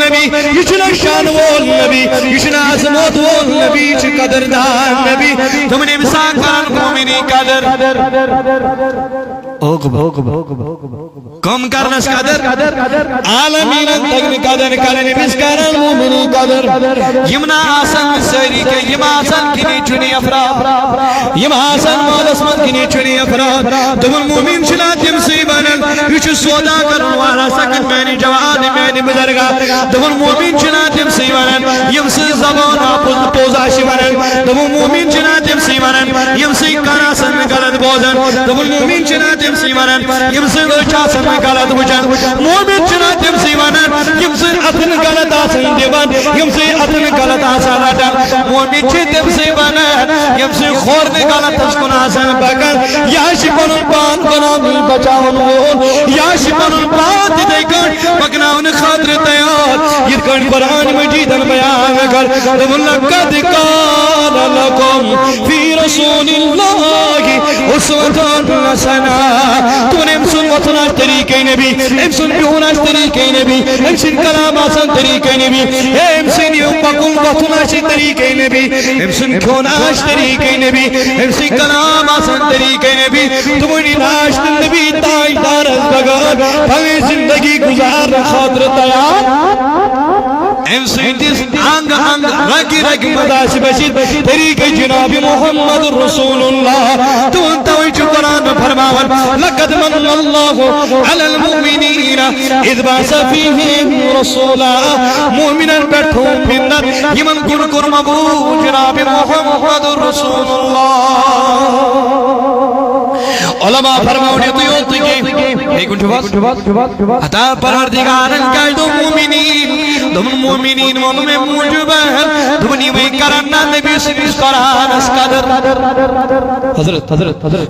نبی یہ چھنا شان وول نبی یہ چھنا عظمت وول نبی چھ قدردان نبی تمہیں امسان کرن مومنی قدر کم کرنس قدر عالمین تگن قدر کرن امس کرن مومنی قدر یمنا آسن سری کے یم آسن کنی چنی افراد یم آسن مالس من کنی چنی افراد تمہیں مومن چھنا تم سی بنن یہ چھ سودا کرن والا سکن میں جوان میں بزرگا دمون مومن جناتیم سیوانن یم سی زبان پوزاشی ونن دمون مومن جناتیم سیوانن یم سی کناسن غلط بوزن دمون مومن جناتیم سیوانن یم سی چاسن غلط وچن مومن جناتیم سیوانن یم سی اتن غلط آسن دیوان یم سی اتن غلط آسن رٹن مومن جناتیم سیوانن یم سی خور نے غلط اسکن آسن بکر یا شپنن پان بنامی بچاون وون یا شپنن پان دیکن بکناون خاطر تیار یہ کن قرآن مجید بیان کر لقد کان لکم فی رسول اللہ اسوۃ حسنہ تو نے امسن وطناش طریقے نبی امسن بیوناش طریقے نبی امسن کلام آسان طریقے نبی امسن یوپکم وطناش طریقے نبی امسن کوناش طریقے نبی امسن کلام آسان طریقے نبی تمہیں ناشت نبی تائیدار از بگار ہمیں زندگی گزار خاطر تیار امسیدس آنگ آنگ رگی رگی مداس بشید طریق جناب محمد رسول اللہ تو انتوی چو قرآن فرماون لقد من اللہ علی المؤمنین اذ باس فیہم رسولا مومنن بیٹھوں منت یمن گر گر مبو جناب محمد رسول اللہ علماء فرماؤنی طیوتی کے لیکن جواب عطا پروردگارن کہہ دو مومنین دم مومنین من میں موجب ہے دنی میں کرنا نبی سنس قرآن اس قدر حضرت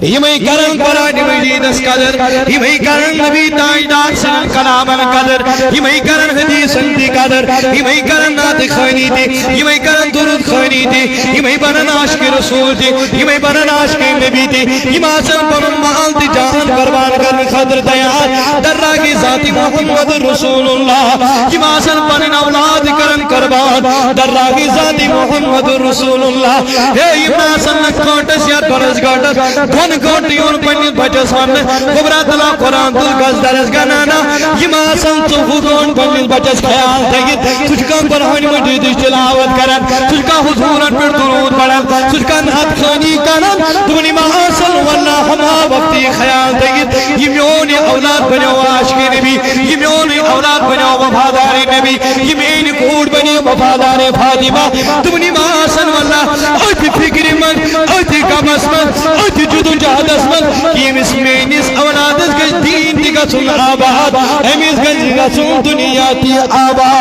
یہ میں کرن قرآن مجید اس قدر یہ میں کرن نبی تائیدار سن کلام قدر یہ میں کرن حدیث انتی قدر یہ میں کرن نات خانی تھی یہ میں کرن درود خانی تھی یہ میں برن عاشق رسول تھی یہ میں برن عاشق نبی تھی یہ ماسن برن مال تھی جان قربان کرن خدر تیار در راگی ذاتی محمد رسول اللہ یہ ماسن برن اولاد کرن قربان در راگی ذاتی محمد رسول اللہ اے یہ ماسن کھوٹس یا برس گھوٹس گھن گھوٹیون پنیت بچس ورن خبرات اللہ قرآن دل گز درس گنانا یہ ماسن صفودون پنیت بچس خیال تگید تجھ کا برہن مجید تلاوت کرن تجھ کا حضورت پر درود پڑھن تجھ کا نحت خانی کرن دونی ماسن واللہ ہما وقتی خیال تگید یہ میونی اولاد بنو عاشق نبی یہ میونی اولاد بنو وفادار نبی یہ میونی کوڑ بنی وفادار فاطمہ دونی ماسن واللہ اوٹی فکر من اوٹی کمس من اوٹی جدو جہدس من یہ مسمینس اولادس گش دین دیگا سن آباد امیز گنج گا سن دنیا تی آباد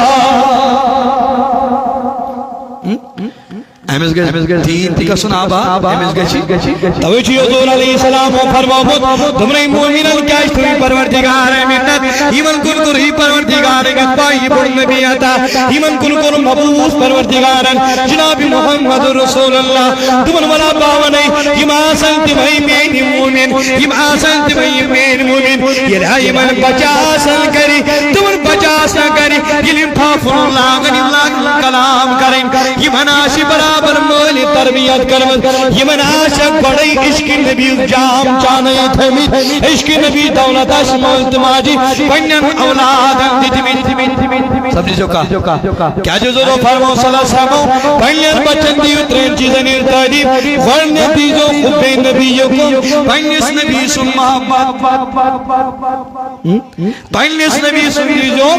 امیز گش دین دیگا سن آباد امیز گش توجی حضور علیہ السلام فرمامت تمہیں مومنن کیش تھی پروردگار منت ایمن کن کر ہی پروردگار گتبائی بن نبی عطا ایمن کن کر مبوس پروردگارن جناب محمد رسول اللہ تمہیں ولا باونے یم آسن تمہیں مین مومن یم آسن تمہیں مین مومن یہ رہی من بچاسن کری تمہیں بچاسن کری یہ پھافن اللہ غنیم کلام کریں یہ مناشی برابر مولی تربیت کرمت یہ مناشک بڑی عشق نبی جام چانے تھمید عشق نبی دولت اشمال تماجی پنین اولاد سب چیزوں کا کیا جو ضرور فرمو صلی اللہ علیہ وسلم پنین بچن دیو ترین چیزن ارتادیب ورن دیزو خب نبیوں کو پنیس نبی سن محبت پنیس نبی سن دیزو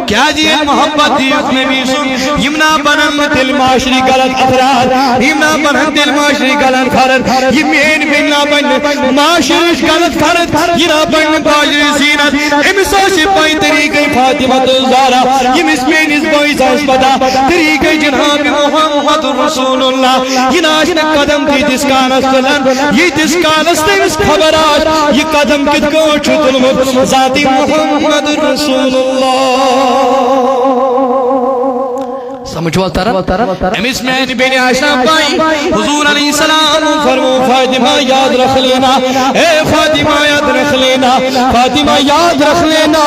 کیا جی محبت دیو نبی سن یمنا بنم دل معاشری غلط افراد یمنا بنم دل معاشری غلط فرد یمین بنا بن معاشری غلط فرد ینا بن باجری زینت امساشی پائی طریقی فاطمہ الزہرا یم اسمین اس بائی ساس پدا طریقی جناب محمد رسول اللہ یہ ناشن قدم تھی دسکانس تلن یہ دسکانس تیس خبراش یہ قدم کت کو چھتلمت ذاتی محمد رسول اللہ سمجھ والترا امیس میں بین عائشہ بائی حضور علیہ السلام فرمو فاطمہ یاد رکھ لینا اے فاطمہ یاد رکھ لینا فاطمہ یاد رکھ لینا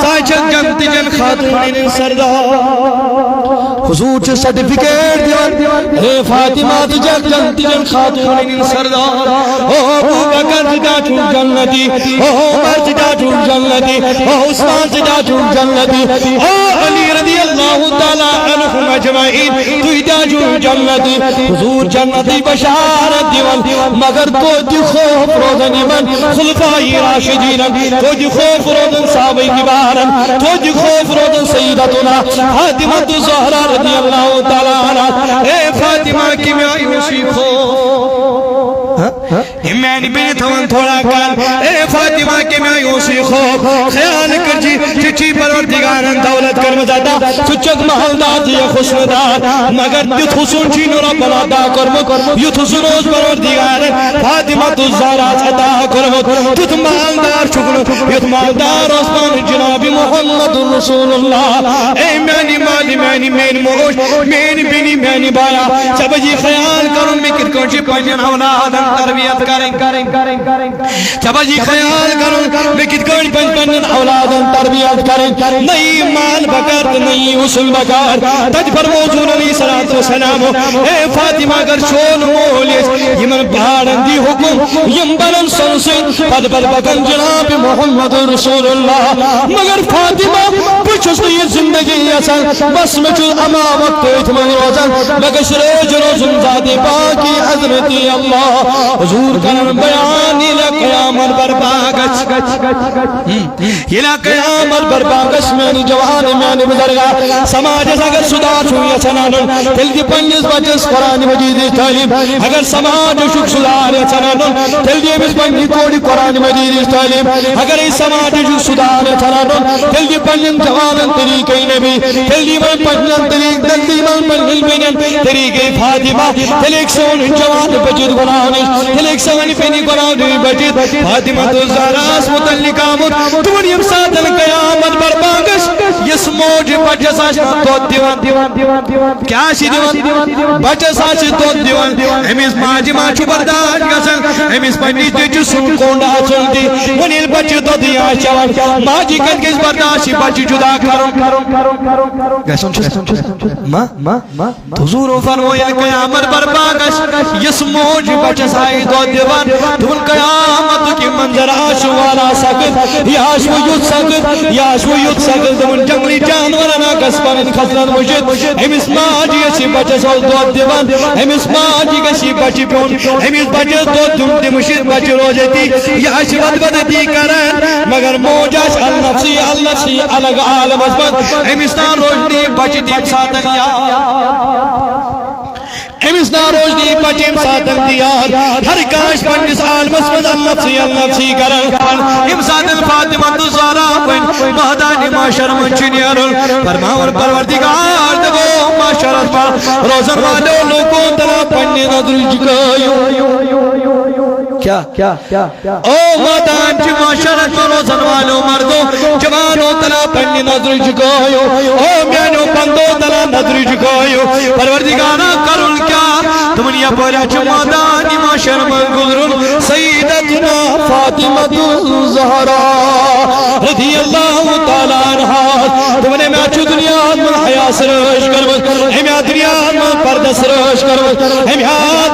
سائچل جنت جن خاتون سردار حضور چھ سرٹیفکیٹ دیوان اے فاطمہ تجھل جنت جن خاتون سردار او ابو بکر جا چھوٹ جنتی او عمر جا چھوٹ جنتی او عثمان جا چھوٹ جنتی او علی رضی اللہ تعالی عنہم اجمعین تو جا چھوٹ جنتی حضور جنتی بشارت دیوان مگر تو دی خوف روزن من خلفائی راشدین تو دی خوف روزن صحابہ کبارن تو دی خوف روزن سیدتنا فاطمہ الزہرا رضی اللہ تعالی عنہ اے فاطمہ کی میں آئیوشی خوف میں نے بین تھوان تھوڑا کر اے فاطمہ کے میں آئیوشی خوف خیال کر جی چچی پروردگارن دولت کر مزادا سچک محل داتی خسن دار مگر دیت خسن چینو رب ادا کرمت یت حسن اس پروردگارن فاطمہ الزہرا عطا کرمت دیت مالدار شکر یت مالدار عثمان جناب محمد رسول اللہ اے مینی مالی مینی مین موش مین بینی مینی بایا سب جی خیال کروں میں کتکوچی پنجن اولادن تربیت کریں سب جی خیال کروں میں کتکوچی پنجن اولادن تربیت کریں نئی مال بکر نئی اصول بکر تج پر موجود علیہ السلام اے فاطمہ گر شون مولیس یمن بھارن دی حکم یم بلن سنسن پد پد بکن جناب محمد رسول اللہ مگر فاطمہ پچھس یہ زندگی اصل بس مجھو اما وقت اتمن روزن مگش روز روزن ذات باقی حضرت اللہ حضور کرن بیانی لقیامت برباگش یہ لقیامت برباگش میں جوان میں بزرگا سماج اگر صدار چھوئی سنانن تل دی پنجس بچس قرآن مجید تعلیم اگر سماج شک صدار سنانن تل دی بس پنجی کوڑی قرآن مجید تعلیم اگر اس سماج شک صدار سنانن تل دی پنجن جوان طریقی نبی تل دی من پنجن طریق دل دی من پنجن بینن طریقی فاطمہ تل ایک سون جوان بجد گناہنش تل ایک سون پینی گناہنش بجد فاطمہ تو زاراس متعلق آمد تونیم ساتن قیامت برباگش یس موج بچس آشنا تو دیوان کیا شی دیوان بچس آشنا تو دیوان امیس ماجی ماچو برداشت گسن امیس پنی تیچو سون کونڈا سنتی ونیل بچی تو دیا شوان ماجی کن کس برداشتی بچی جدا کرو گسن چس ما حضور فرموئی قیامت برباگش یس موج بچس آئی تو دیوان دون قیامت کی منظر آشوالا سکت یاشو یوت سکت دون جنگلی جانورانا کسپان خسران مجد امیس ماجی اسی بچس آئی تو دیوان امیس ماجی کسی بچی پیون امیس بچس تو دون دی مشید بچی روجتی یاشی ودتی کرن مگر موجاش النفسی الگ عالم اسمت امیستان روشنی بچی دیم ساتن امیستان روشنی بچیم ساتن دیار ہر کاش پنجس عالم اسمت النفسی کرن امساتن فاطمہ الزہرا مہدانی معاشر منچنیارن فرماور پروردگار دگو معاشر اسمت روزن والے لوگوں تلا پنی نظر جکایو کیا او مادان چی معاشرت روزن والو مردو جوانو تلا پنی نظر جگایو او میانو بندو تلا نظر جگایو پروردگانا کرن کیا دنیا پورا چی مادانی معاشر من گزرن سیدتنا فاطمہ الزہرا رضی اللہ تعالیٰ عنہ تمہیں میں اچھو دنیا من حیاء سرش کرمت ہمیں دنیا من پردس رش کرمت ہمیں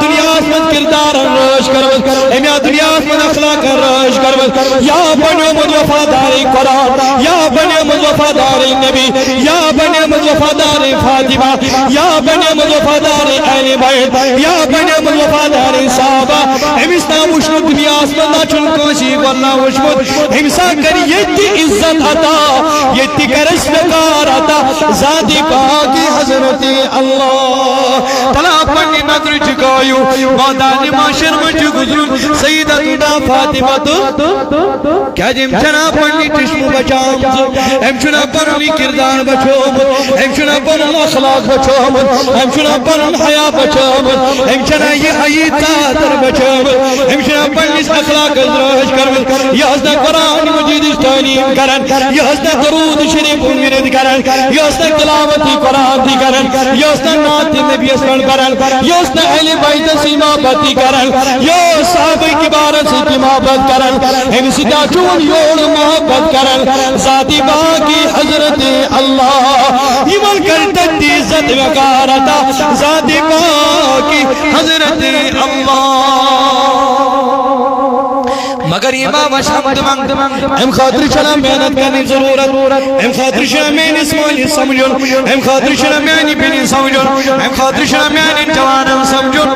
دنیا من کردار رش کرمت ہمیں دنیا من اخلاق رش کرمت یا بنیو من وفاداری قرآن یا بنیو من وفاداری نبی یا بنیو من وفاداری فاطمہ یا بنیو من وفاداری اہل بیت یا بنیو من وفاداری صحابہ ہمیں وشنو دنیا من ناچن کوشی ورنہ وشمت ہمیں کری یتی عزت عطا یتی کرش نکار عطا ذاتی پاکی حضرت اللہ تلا پنی نظر نظر چکایو مادان معاشر مجھ گزرن سیدتنا فاطمہ کیا جم چنا پڑنی چشم بچام ام چنا پڑنی کردار بچوم ام چنا پڑن اخلاق بچوم ام چنا پڑن حیا بچوم ام چنا یہ حیی تاتر بچوم ام چنا پڑنی اخلاق ازراج کرم یہ حسن قرآن مجید تعلیم کرن یہ حسن درود شریف ورد کرن یہ حسن تلاوتی قرآن دی کرن یہ حسن نعت نبی اسلام کرن یہ حسن اہل بیت سے محبت کرن یہ صحابہ کبار سے محبت کرن ہم ستا چون یور محبت کرن ذاتی باقی حضرت اللہ ایمان کرتا عزت وقارتا ذاتی باقی حضرت اللہ مگر امام شمد منگ ام خاطر چلا محنت کرنی ضرورت ام خاطر چلا میں اسماعیل سمجھن ام خاطر چلا میں بنی سمجھن ام خاطر چلا میں جوانم سمجھن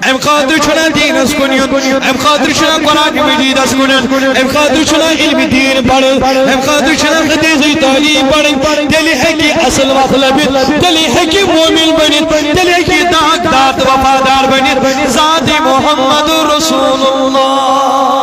ام خاطر چلا دین اسکنین ام خاطر چلا قرآن مجید اسکنین ام خاطر چلا علم دین پڑھن ام خاطر چلا حدیث تعلیم پڑھن دلی ہے کہ اصل مطلب دلی ہے کہ مومن بنن دلی ہے کہ داغ دات وفادار بنن ذات محمد رسول اللہ